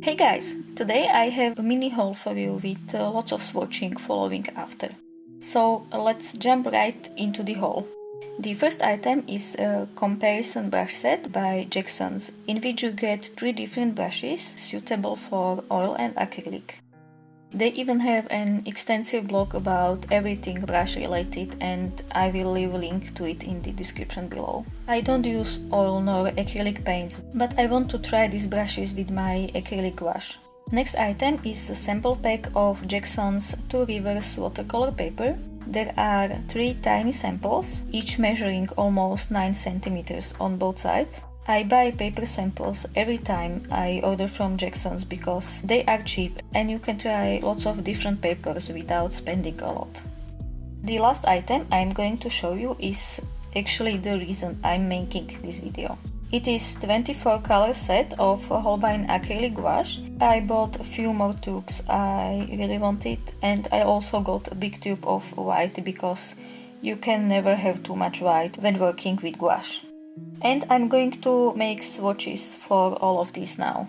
Hey guys, today I have a mini haul for you with lots of swatching following after. So let's jump right into the haul. The first item is a comparison brush set by Jackson's, in which you get 3 different brushes suitable for oil and acrylic. They even have an extensive blog about everything brush related, and I will leave a link to it in the description below. I don't use oil nor acrylic paints, but I want to try these brushes with my acrylic gouache. Next item is a sample pack of Jackson's 2 Rivers watercolor paper. There are 3 tiny samples, each measuring almost 9 cm on both sides. I buy paper samples every time I order from Jackson's because they are cheap and you can try lots of different papers without spending a lot. The last item I'm going to show you is actually the reason I'm making this video. It is 24 color set of Holbein acrylic gouache. I bought a few more tubes I really wanted, and I also got a big tube of white because you can never have too much white when working with gouache. And I'm going to make swatches for all of these now.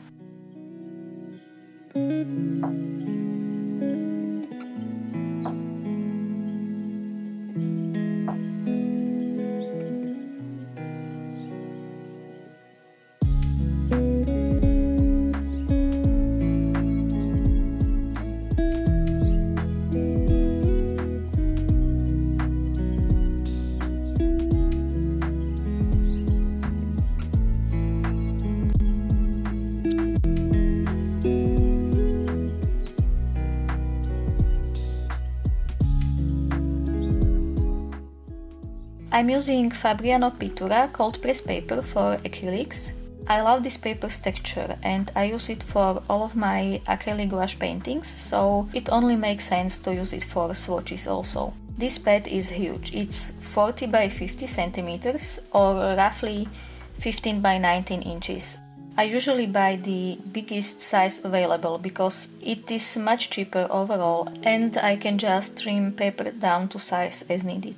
I'm using Fabriano Pittura cold press paper for acrylics. I love this paper's texture and I use it for all of my acrylic gouache paintings, so it only makes sense to use it for swatches also. This pad is huge, it's 40 by 50 centimeters or roughly 15 by 19 inches. I usually buy the biggest size available because it is much cheaper overall and I can just trim paper down to size as needed.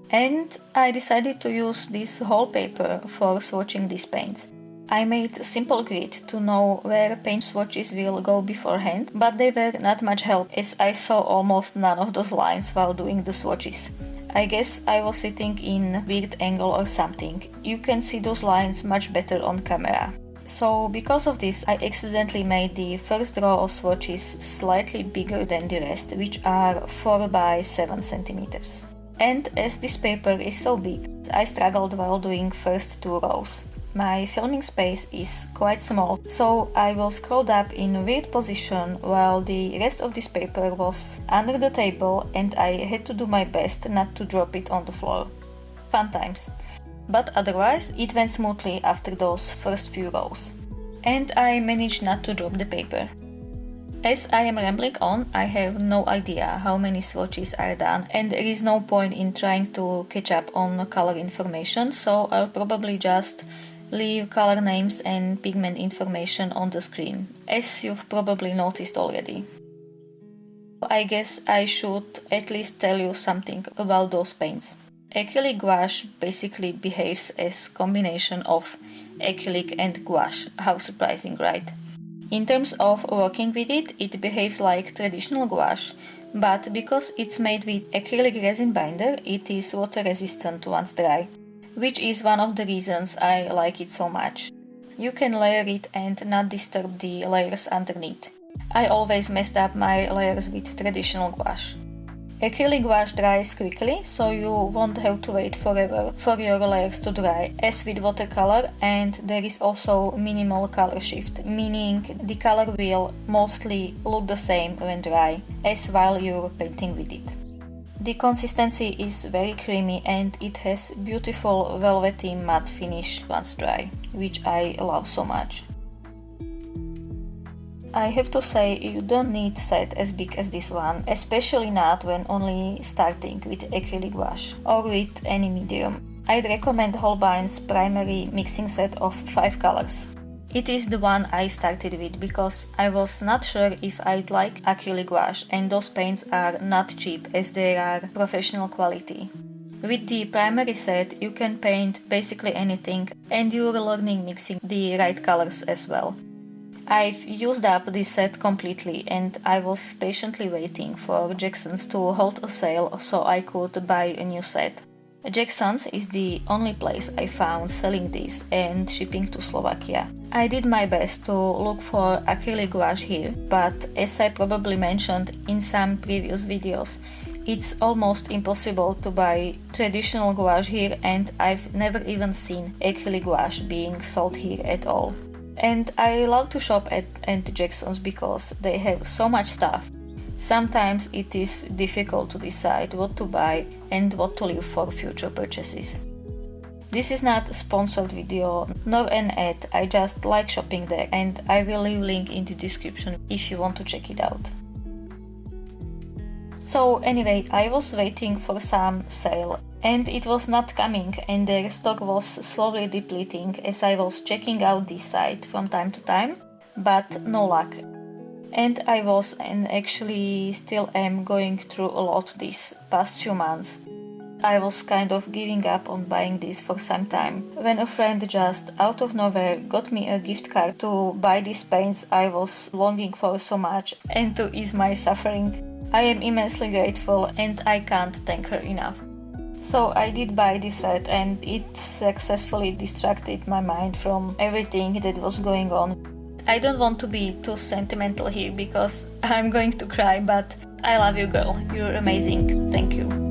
And I decided to use this whole paper for swatching these paints. I made a simple grid to know where paint swatches will go beforehand, but they were not much help as I saw almost none of those lines while doing the swatches. I guess I was sitting in a weird angle or something. You can see those lines much better on camera. So because of this, I accidentally made the first row of swatches slightly bigger than the rest, which are 4 by 7 centimeters. And as this paper is so big, I struggled while doing first 2 rows. My filming space is quite small, so I was curled up in a weird position while the rest of this paper was under the table and I had to do my best not to drop it on the floor. Fun times. But otherwise, it went smoothly after those first few rows. And I managed not to drop the paper. As I am rambling on, I have no idea how many swatches are done and there is no point in trying to catch up on color information, so I'll probably just leave color names and pigment information on the screen, as you've probably noticed already. I guess I should at least tell you something about those paints. Acrylic gouache basically behaves as a combination of acrylic and gouache. How surprising, right? In terms of working with it, it behaves like traditional gouache, but because it's made with acrylic resin binder, it is water resistant once dry, which is one of the reasons I like it so much. You can layer it and not disturb the layers underneath. I always messed up my layers with traditional gouache. Acrylic gouache dries quickly, so you won't have to wait forever for your layers to dry, as with watercolor, and there is also minimal color shift, meaning the color will mostly look the same when dry, as while you're painting with it. The consistency is very creamy and it has beautiful velvety matte finish once dry, which I love so much. I have to say, you don't need set as big as this one, especially not when only starting with acrylic gouache or with any medium. I'd recommend Holbein's primary mixing set of 5 colors. It is the one I started with because I was not sure if I'd like acrylic gouache, and those paints are not cheap as they are professional quality. With the primary set you can paint basically anything and you're learning mixing the right colors as well. I've used up this set completely and I was patiently waiting for Jackson's to hold a sale so I could buy a new set. Jackson's is the only place I found selling this and shipping to Slovakia. I did my best to look for acrylic gouache here, but as I probably mentioned in some previous videos, it's almost impossible to buy traditional gouache here and I've never even seen acrylic gouache being sold here at all. And I love to shop at Jackson's because they have so much stuff. Sometimes it is difficult to decide what to buy and what to leave for future purchases. This is not a sponsored video nor an ad, I just like shopping there and I will leave link in the description if you want to check it out. So anyway, I was waiting for some sale and it was not coming and their stock was slowly depleting as I was checking out this site from time to time, but no luck. And I was and actually still am going through a lot these past few months. I was kind of giving up on buying this for some time, when a friend just out of nowhere got me a gift card to buy these paints I was longing for so much and to ease my suffering. I am immensely grateful and I can't thank her enough. So I did buy this set and it successfully distracted my mind from everything that was going on. I don't want to be too sentimental here because I'm going to cry, but I love you, girl. You're amazing. Thank you.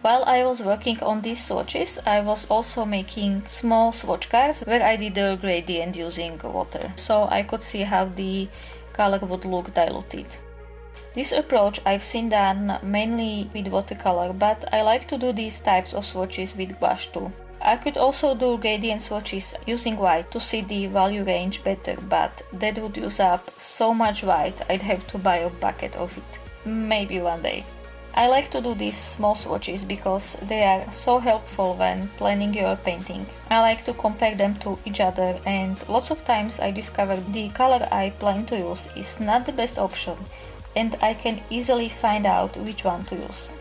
While I was working on these swatches, I was also making small swatch cards where I did a gradient using water, so I could see how the color would look diluted. This approach I've seen done mainly with watercolor, but I like to do these types of swatches with gouache too. I could also do gradient swatches using white to see the value range better, but that would use up so much white I'd have to buy a bucket of it. Maybe one day. I like to do these small swatches because they are so helpful when planning your painting. I like to compare them to each other, and lots of times I discover the color I plan to use is not the best option, and I can easily find out which one to use.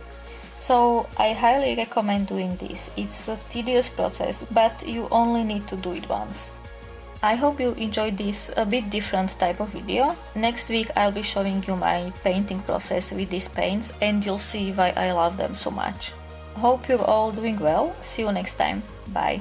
So I highly recommend doing this. It's a tedious process, but you only need to do it once. I hope you enjoyed this a bit different type of video. Next week I'll be showing you my painting process with these paints, and you'll see why I love them so much. Hope you're all doing well. See you next time. Bye.